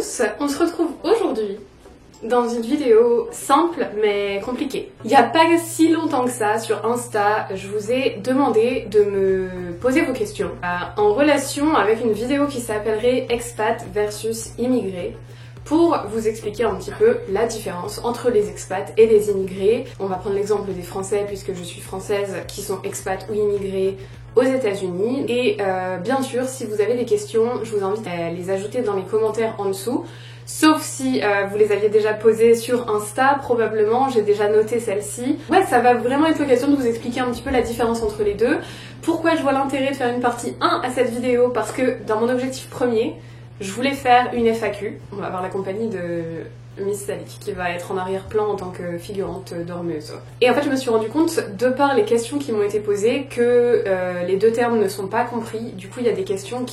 tous, on se retrouve aujourd'hui dans une vidéo simple mais compliquée. Il n'y a pas si longtemps que ça, sur Insta, je vous ai demandé de me poser vos questions en relation avec une vidéo qui s'appellerait Expat versus immigré, pour vous expliquer un petit peu la différence entre les expats et les immigrés. On va prendre l'exemple des Français, puisque je suis française, qui sont expats ou immigrés aux États-Unis. Et bien sûr, si vous avez des questions, je vous invite à les ajouter dans les commentaires en dessous. Sauf si vous les aviez déjà posées sur Insta, probablement, j'ai déjà noté celle-ci. Ouais, ça va vraiment être l'occasion de vous expliquer un petit peu la différence entre les deux. Pourquoi je vois l'intérêt de faire une partie 1 à cette vidéo? Parce que dans mon objectif premier, je voulais faire une FAQ. On va avoir la compagnie de Miss Sally qui va être en arrière-plan en tant que figurante dormeuse. Et en fait, je me suis rendu compte, de par les questions qui m'ont été posées, que les deux termes ne sont pas compris. Du coup, il y a des questions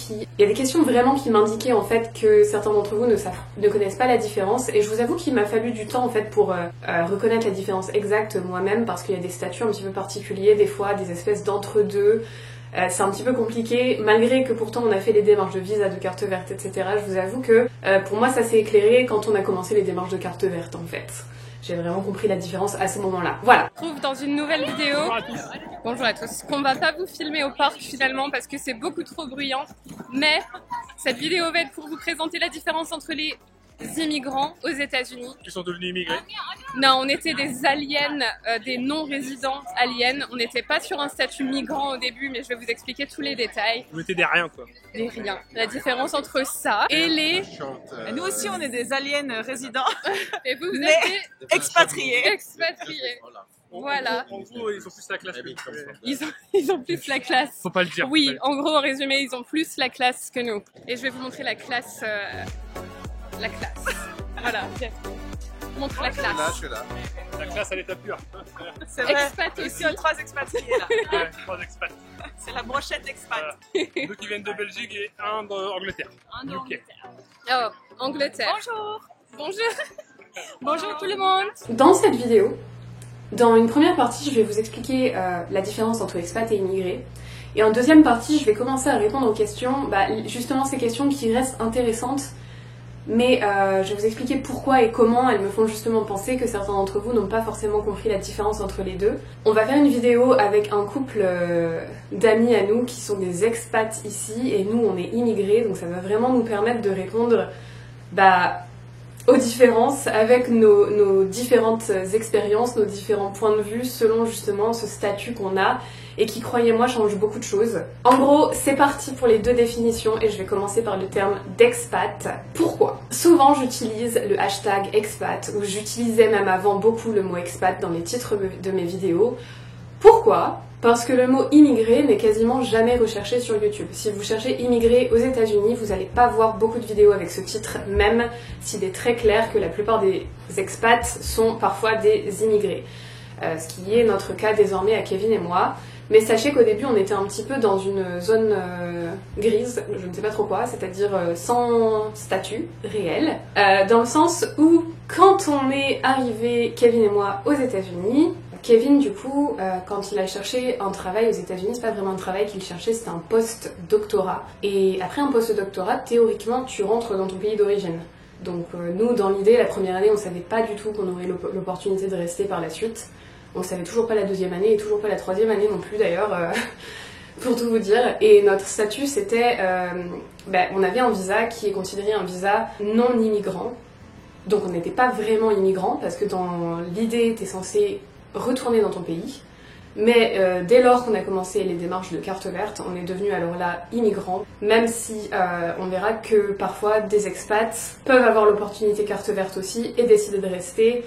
vraiment qui m'indiquaient en fait que certains d'entre vous ne connaissent pas la différence. Et je vous avoue qu'il m'a fallu du temps en fait pour reconnaître la différence exacte moi-même, parce qu'il y a des statuts un petit peu particuliers, des fois des espèces d'entre-deux. C'est un petit peu compliqué, malgré que pourtant on a fait les démarches de visa, de carte verte, etc. Je vous avoue que pour moi ça s'est éclairé quand on a commencé les démarches de carte verte en fait. J'ai vraiment compris la différence à ce moment-là. Voilà. On se retrouve dans une nouvelle vidéo. Bonjour à tous. Qu'on va pas vous filmer au parc finalement parce que c'est beaucoup trop bruyant. Mais cette vidéo va être pour vous présenter la différence entre les immigrants aux États-Unis. Qui sont devenus immigrés? Non, on était des aliens, des non-résidents aliens. On n'était pas sur un statut migrant au début, mais je vais vous expliquer tous les détails. Vous étiez des riens quoi. Des riens. La différence entre ça et les... Nous aussi, on est des aliens résidents. Et vous mais êtes des expatriés. expatriés. Voilà. En gros, ils ont plus la classe que nous. Ils ont plus la classe. Faut pas le dire. Oui, en gros, en résumé, ils ont plus la classe que nous. Et je vais vous montrer la classe. La classe. Voilà, Jeff. Montre la classe. Je suis là. La classe à l'état pur. C'est vrai. Expat Ici, aussi. on a 3 expatriés là. Ouais, 3 expats. C'est la brochette expat. Deux qui viennent de Belgique et un d'Angleterre. UK. Oh, Angleterre. Bonjour. Bonjour. Bonjour tout le monde. Dans cette vidéo, dans une première partie, je vais vous expliquer la différence entre expat et immigré. Et en deuxième partie, je vais commencer à répondre aux questions, justement ces questions qui restent intéressantes, mais je vais vous expliquer pourquoi et comment elles me font justement penser que certains d'entre vous n'ont pas forcément compris la différence entre les deux. On va faire une vidéo avec un couple d'amis à nous qui sont des expats ici, et nous on est immigrés, donc ça va vraiment nous permettre de répondre aux différences avec nos différentes expériences, nos différents points de vue selon justement ce statut qu'on a et qui, croyez-moi, change beaucoup de choses. En gros, c'est parti pour les deux définitions et je vais commencer par le terme d'expat. Pourquoi? Souvent, j'utilise le hashtag expat, ou j'utilisais même avant beaucoup le mot expat dans les titres de mes vidéos. Pourquoi? Parce que le mot immigré n'est quasiment jamais recherché sur YouTube. Si vous cherchez immigré aux États-Unis, vous n'allez pas voir beaucoup de vidéos avec ce titre, même s'il est très clair que la plupart des expats sont parfois des immigrés. Ce qui est notre cas désormais à Kevin et moi. Mais sachez qu'au début on était un petit peu dans une zone grise, je ne sais pas trop quoi, c'est-à-dire sans statut réel, dans le sens où quand on est arrivé, Kevin et moi, aux États-Unis, Kevin, du coup, quand il a cherché un travail aux États-Unis, c'est pas vraiment un travail qu'il cherchait, c'était un post-doctorat. Et après un post-doctorat, théoriquement, tu rentres dans ton pays d'origine. Donc nous, dans l'idée, la première année, on savait pas du tout qu'on aurait l'opportunité de rester par la suite. On savait toujours pas la deuxième année et toujours pas la troisième année non plus d'ailleurs, pour tout vous dire. Et notre statut, c'était, on avait un visa qui est considéré un visa non immigrant. Donc on n'était pas vraiment immigrant parce que dans l'idée, t'es censé retourner dans ton pays, mais dès lors qu'on a commencé les démarches de carte verte, on est devenu alors là immigrant, même si on verra que parfois des expats peuvent avoir l'opportunité carte verte aussi et décider de rester,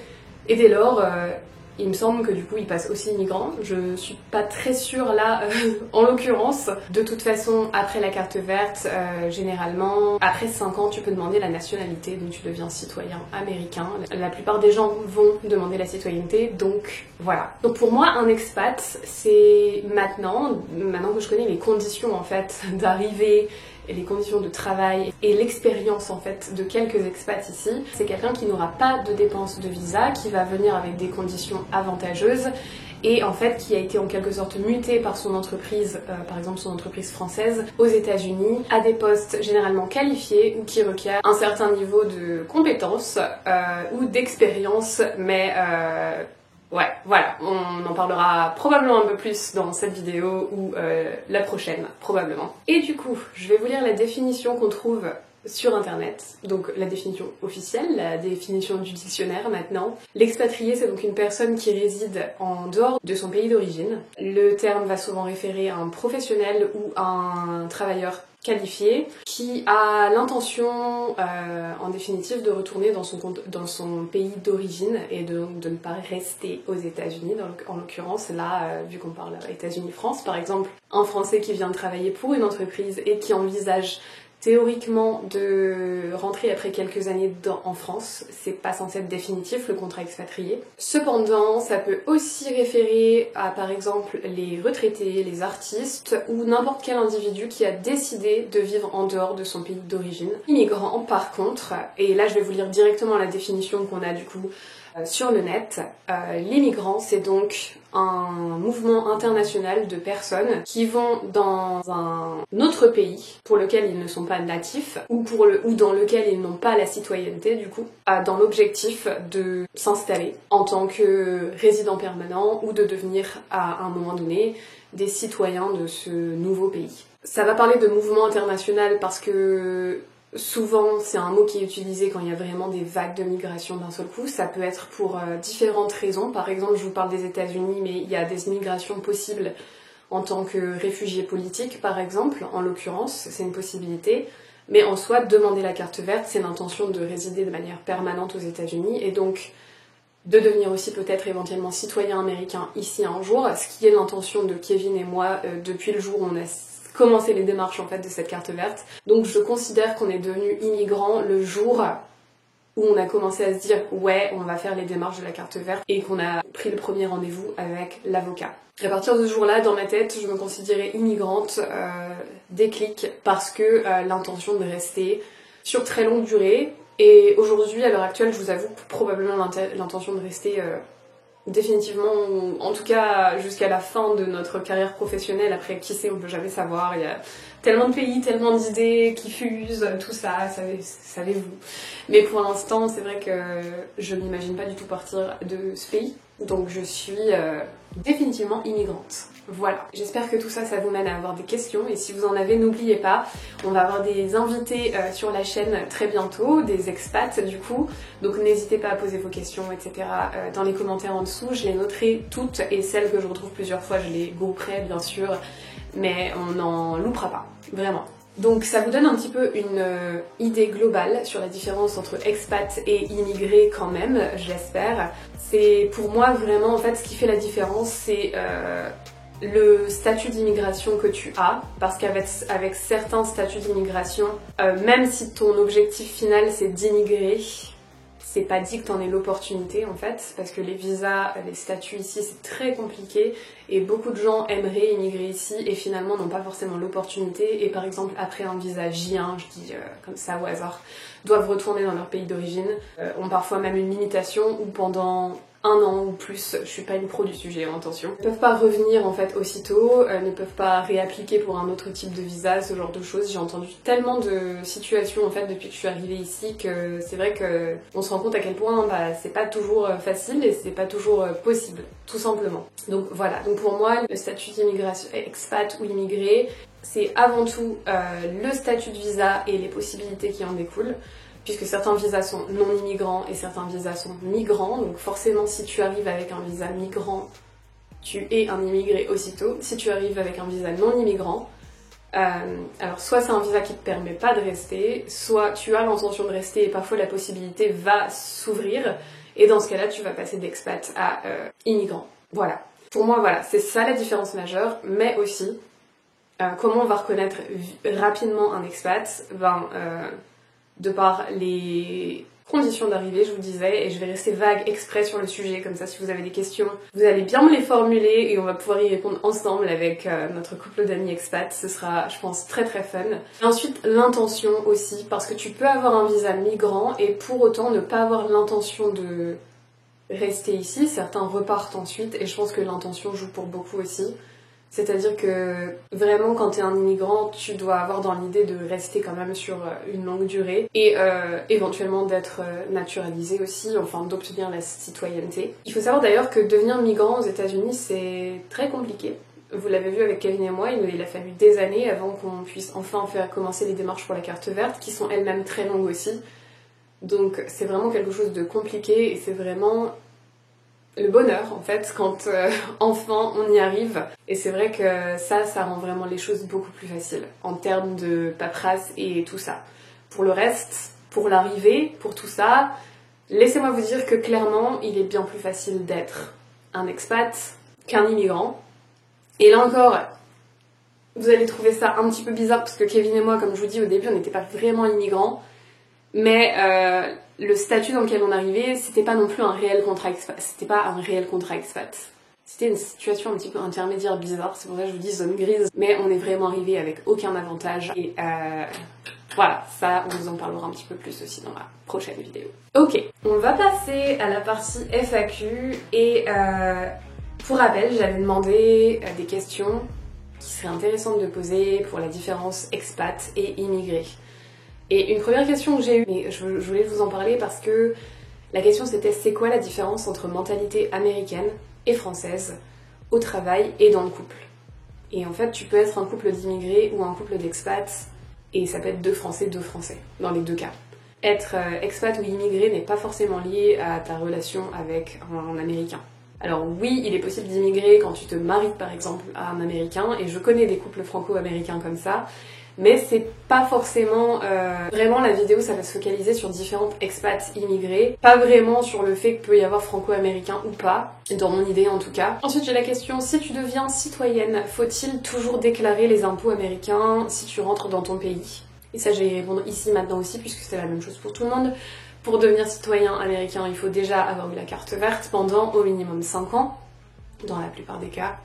et dès lors il me semble que du coup ils passent aussi immigrants. Je suis pas très sûre là en l'occurrence. De toute façon, après la carte verte, généralement après 5 ans tu peux demander la nationalité, donc tu deviens citoyen américain. La plupart des gens vont demander la citoyenneté, donc voilà. Donc pour moi un expat, c'est maintenant que je connais les conditions en fait d'arrivée et les conditions de travail et l'expérience en fait de quelques expats ici, c'est quelqu'un qui n'aura pas de dépenses de visa, qui va venir avec des conditions avantageuses et en fait qui a été en quelque sorte muté par son entreprise, par exemple son entreprise française, aux États-Unis, à des postes généralement qualifiés ou qui requièrent un certain niveau de compétences ou d'expérience, mais ouais, voilà, on en parlera probablement un peu plus dans cette vidéo ou la prochaine, probablement. Et du coup, je vais vous lire la définition qu'on trouve sur internet, donc la définition officielle, la définition du dictionnaire maintenant. L'expatrié, c'est donc une personne qui réside en dehors de son pays d'origine. Le terme va souvent référer à un professionnel ou à un travailleur qualifié qui a l'intention en définitive de retourner dans son pays d'origine et de ne pas rester aux États-Unis. En l'occurrence là, vu qu'on parle États-Unis-France par exemple, un Français qui vient de travailler pour une entreprise et qui envisage théoriquement de rentrer après quelques années en France, c'est pas censé être définitif le contrat expatrié. Cependant, ça peut aussi référer à par exemple les retraités, les artistes ou n'importe quel individu qui a décidé de vivre en dehors de son pays d'origine. Immigrant par contre, et là je vais vous lire directement la définition qu'on a du coup sur le net, l'immigrant c'est donc un mouvement international de personnes qui vont dans un autre pays pour lequel ils ne sont pas natifs ou dans lequel ils n'ont pas la citoyenneté du coup, dans l'objectif de s'installer en tant que résident permanent ou de devenir à un moment donné des citoyens de ce nouveau pays. Ça va parler de mouvement international parce que souvent, c'est un mot qui est utilisé quand il y a vraiment des vagues de migration d'un seul coup. Ça peut être pour différentes raisons. Par exemple, je vous parle des États-Unis, mais il y a des migrations possibles en tant que réfugié politique, par exemple. En l'occurrence, c'est une possibilité. Mais en soi, demander la carte verte, c'est l'intention de résider de manière permanente aux États-Unis et donc de devenir aussi peut-être éventuellement citoyen américain ici un jour, ce qui est l'intention de Kevin et moi depuis le jour où on a commencer les démarches en fait de cette carte verte. Donc je considère qu'on est devenu immigrant le jour où on a commencé à se dire ouais, on va faire les démarches de la carte verte et qu'on a pris le premier rendez-vous avec l'avocat. À partir de ce jour-là, dans ma tête, je me considérais immigrante, déclic, parce que l'intention de rester sur très longue durée. Et aujourd'hui, à l'heure actuelle, je vous avoue probablement l'intention de rester définitivement, en tout cas jusqu'à la fin de notre carrière professionnelle. Après, qui sait, on peut jamais savoir. Il y a tellement de pays, tellement d'idées qui fusent, tout ça, savez-vous. Mais pour l'instant, c'est vrai que je n'imagine pas du tout partir de ce pays. Donc je suis définitivement immigrante. Voilà, j'espère que tout ça, ça vous mène à avoir des questions et si vous en avez, n'oubliez pas, on va avoir des invités sur la chaîne très bientôt, des expats du coup, donc n'hésitez pas à poser vos questions, etc. Dans les commentaires en dessous, je les noterai toutes et celles que je retrouve plusieurs fois, je les grouperai bien sûr, mais on n'en loupera pas, vraiment. Donc ça vous donne un petit peu une idée globale sur la différence entre expat et immigré quand même, j'espère. C'est pour moi vraiment en fait ce qui fait la différence, c'est le statut d'immigration que tu as, parce qu'avec certains statuts d'immigration, même si ton objectif final c'est d'immigrer, c'est pas dit que t'en aies l'opportunité en fait, parce que les visas, les statuts ici c'est très compliqué et beaucoup de gens aimeraient immigrer ici et finalement n'ont pas forcément l'opportunité et par exemple après un visa J1, je dis comme ça au hasard, doivent retourner dans leur pays d'origine, ont parfois même une limitation ou pendant un an ou plus, je suis pas une pro du sujet, attention. Ils ne peuvent pas revenir en fait aussitôt, ne peuvent pas réappliquer pour un autre type de visa, ce genre de choses. J'ai entendu tellement de situations en fait depuis que je suis arrivée ici que c'est vrai que on se rend compte à quel point c'est pas toujours facile et c'est pas toujours possible, tout simplement. Donc voilà, donc pour moi le statut d'immigration expat ou immigré, c'est avant tout le statut de visa et les possibilités qui en découlent. Puisque certains visas sont non immigrants et certains visas sont migrants, donc forcément si tu arrives avec un visa migrant, tu es un immigré aussitôt. Si tu arrives avec un visa non immigrant, alors soit c'est un visa qui te permet pas de rester, soit tu as l'intention de rester et parfois la possibilité va s'ouvrir, et dans ce cas-là tu vas passer d'expat à immigrant. Voilà. Pour moi voilà, c'est ça la différence majeure, mais aussi comment on va reconnaître rapidement un expat, de par les conditions d'arrivée, je vous disais, et je vais rester vague exprès sur le sujet, comme ça si vous avez des questions, vous allez bien me les formuler et on va pouvoir y répondre ensemble avec notre couple d'amis expats, ce sera je pense très très fun. Et ensuite l'intention aussi, parce que tu peux avoir un visa migrant et pour autant ne pas avoir l'intention de rester ici, certains repartent ensuite, et je pense que l'intention joue pour beaucoup aussi. C'est-à-dire que vraiment quand t'es un immigrant, tu dois avoir dans l'idée de rester quand même sur une longue durée et éventuellement d'être naturalisé aussi, enfin d'obtenir la citoyenneté. Il faut savoir d'ailleurs que devenir migrant aux États-Unis c'est très compliqué. Vous l'avez vu avec Kevin et moi, il a fallu des années avant qu'on puisse enfin faire commencer les démarches pour la carte verte, qui sont elles-mêmes très longues aussi. Donc c'est vraiment quelque chose de compliqué et c'est vraiment le bonheur en fait quand enfin on y arrive, et c'est vrai que ça rend vraiment les choses beaucoup plus faciles en termes de paperasse et tout ça. Pour le reste, pour l'arrivée, pour tout ça, laissez-moi vous dire que clairement il est bien plus facile d'être un expat qu'un immigrant. Et là encore, vous allez trouver ça un petit peu bizarre parce que Kevin et moi, comme je vous dis au début, on n'était pas vraiment immigrants, mais le statut dans lequel on arrivait, c'était pas non plus un réel contrat expat. C'était pas un réel contrat expat. C'était une situation un petit peu intermédiaire bizarre, c'est pour ça que je vous dis zone grise. Mais on est vraiment arrivé avec aucun avantage. Et voilà, ça, on vous en parlera un petit peu plus aussi dans la prochaine vidéo. Ok, on va passer à la partie FAQ. Et pour rappel, j'avais demandé des questions qui seraient intéressantes de poser pour la différence expat et immigré. Et une première question que j'ai eue, mais je voulais vous en parler parce que la question c'était c'est quoi la différence entre mentalité américaine et française au travail et dans le couple. Et en fait tu peux être un couple d'immigrés ou un couple d'expats et ça peut être deux Français dans les deux cas. Être expat ou immigré n'est pas forcément lié à ta relation avec un Américain. Alors oui, il est possible d'immigrer quand tu te maries par exemple à un Américain, et je connais des couples franco-américains comme ça, mais c'est pas forcément... Vraiment la vidéo ça va se focaliser sur différentes expats immigrés, pas vraiment sur le fait qu'il peut y avoir franco-américain ou pas, dans mon idée en tout cas. Ensuite j'ai la question, si tu deviens citoyenne, faut-il toujours déclarer les impôts américains si tu rentres dans ton pays? Et ça je vais y répondre ici maintenant aussi puisque c'est la même chose pour tout le monde. Pour devenir citoyen américain, il faut déjà avoir eu la carte verte pendant au minimum 5 ans, dans la plupart des cas.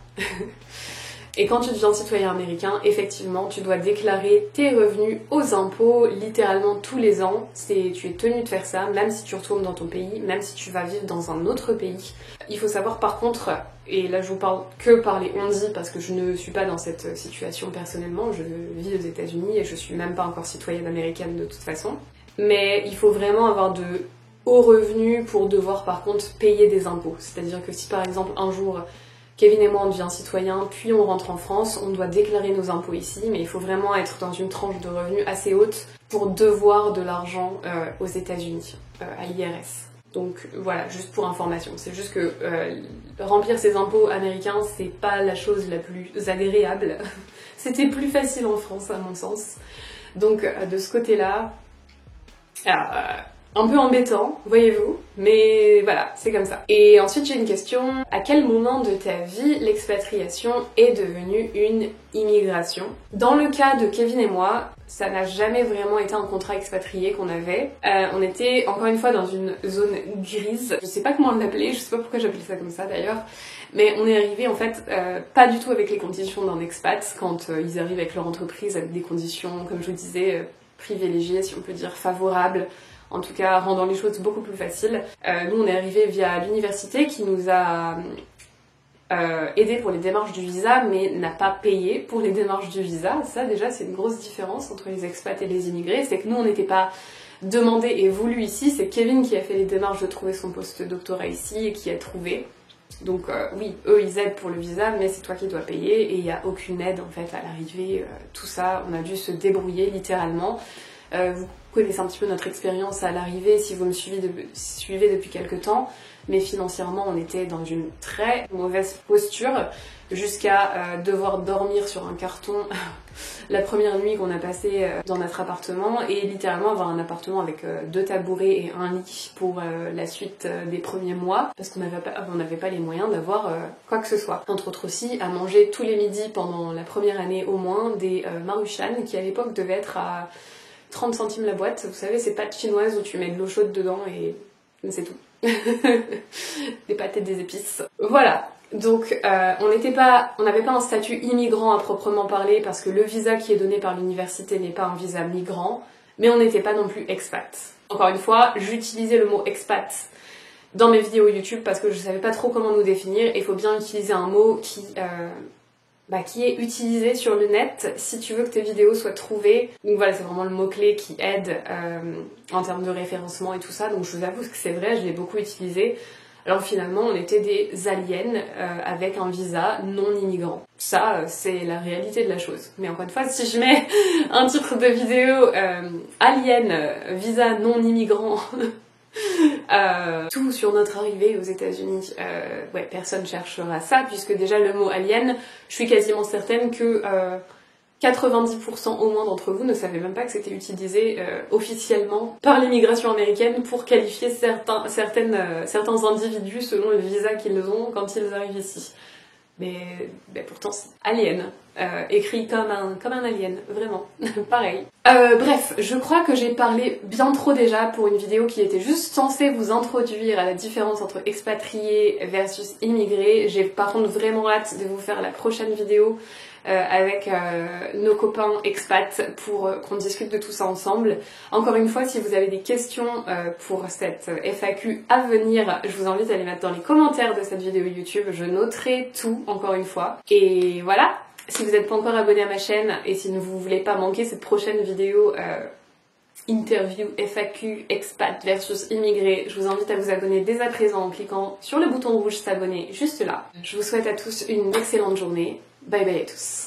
Et quand tu deviens citoyen américain, effectivement, tu dois déclarer tes revenus aux impôts littéralement tous les ans. Tu es tenu de faire ça, même si tu retournes dans ton pays, même si tu vas vivre dans un autre pays. Il faut savoir par contre, et là je vous parle que par les on-dit parce que je ne suis pas dans cette situation personnellement, je vis aux États-Unis et je suis même pas encore citoyenne américaine de toute façon. Mais il faut vraiment avoir de hauts revenus pour devoir par contre payer des impôts. C'est-à-dire que si par exemple un jour Kevin et moi on devient citoyen, puis on rentre en France, on doit déclarer nos impôts ici, mais il faut vraiment être dans une tranche de revenus assez haute pour devoir de l'argent aux États-Unis, à l'IRS. Donc voilà, juste pour information, c'est juste que remplir ses impôts américains, c'est pas la chose la plus agréable. C'était plus facile en France à mon sens. Donc de ce côté-là, un peu embêtant, voyez-vous, mais voilà, c'est comme ça. Et ensuite j'ai une question, à quel moment de ta vie l'expatriation est devenue une immigration? Dans le cas de Kevin et moi, ça n'a jamais vraiment été un contrat expatrié qu'on avait. On était encore une fois dans une zone grise, je sais pas comment l'appeler, je sais pas pourquoi j'appelais ça comme ça d'ailleurs, mais on est arrivé en fait pas du tout avec les conditions d'un expat, quand ils arrivent avec leur entreprise avec des conditions, comme je vous disais, privilégiées, si on peut dire, favorables, en tout cas rendant les choses beaucoup plus faciles. Nous on est arrivé via l'université qui nous a aidé pour les démarches du visa mais n'a pas payé pour les démarches du visa. Ça déjà c'est une grosse différence entre les expats et les immigrés, c'est que nous on n'était pas demandé et voulu ici, c'est Kevin qui a fait les démarches de trouver son post-doctorat ici et qui a trouvé. Donc oui, eux ils aident pour le visa mais c'est toi qui dois payer et il n'y a aucune aide en fait à l'arrivée, tout ça on a dû se débrouiller littéralement. Vous connaissez un petit peu notre expérience à l'arrivée si vous me suivez depuis quelques temps, mais financièrement on était dans une très mauvaise posture jusqu'à devoir dormir sur un carton la première nuit qu'on a passée dans notre appartement et littéralement avoir un appartement avec 2 tabourets et un lit pour la suite des premiers mois parce qu'on n'avait pas les moyens d'avoir quoi que ce soit. Entre autres aussi à manger tous les midis pendant la première année au moins des Maruchan qui à l'époque devaient être à 30 centimes la boîte, vous savez ces pâtes chinoises où tu mets de l'eau chaude dedans et c'est tout. Des pâtes et des épices. Voilà, donc on n'avait pas un statut immigrant à proprement parler parce que le visa qui est donné par l'université n'est pas un visa migrant, mais on n'était pas non plus expat. Encore une fois, j'utilisais le mot expat dans mes vidéos YouTube parce que je savais pas trop comment nous définir. Il faut bien utiliser un mot qui est utilisé sur le net si tu veux que tes vidéos soient trouvées. Donc voilà, c'est vraiment le mot-clé qui aide en termes de référencement et tout ça. Donc je vous avoue que c'est vrai, je l'ai beaucoup utilisé. Alors finalement, on était des aliens avec un visa non immigrant. Ça, c'est la réalité de la chose. Mais encore une fois, si je mets un titre de vidéo alien, visa non immigrant, tout sur notre arrivée aux États-Unis, ouais, personne cherchera ça, puisque déjà le mot alien, je suis quasiment certaine que 90% au moins d'entre vous ne savaient même pas que c'était utilisé officiellement par l'immigration américaine pour qualifier certains individus selon le visa qu'ils ont quand ils arrivent ici. Mais pourtant c'est alien, écrit comme un alien, vraiment, pareil. Bref, je crois que j'ai parlé bien trop déjà pour une vidéo qui était juste censée vous introduire à la différence entre expatriés versus immigrés. J'ai par contre vraiment hâte de vous faire la prochaine vidéo avec nos copains expats pour qu'on discute de tout ça ensemble. Encore une fois, si vous avez des questions pour cette FAQ à venir, je vous invite à les mettre dans les commentaires de cette vidéo YouTube, je noterai tout encore une fois. Et voilà, si vous n'êtes pas encore abonné à ma chaîne et si vous ne voulez pas manquer cette prochaine vidéo interview FAQ expat versus immigré, je vous invite à vous abonner dès à présent en cliquant sur le bouton rouge s'abonner juste là. Je vous souhaite à tous une excellente journée. Bye bye à tous.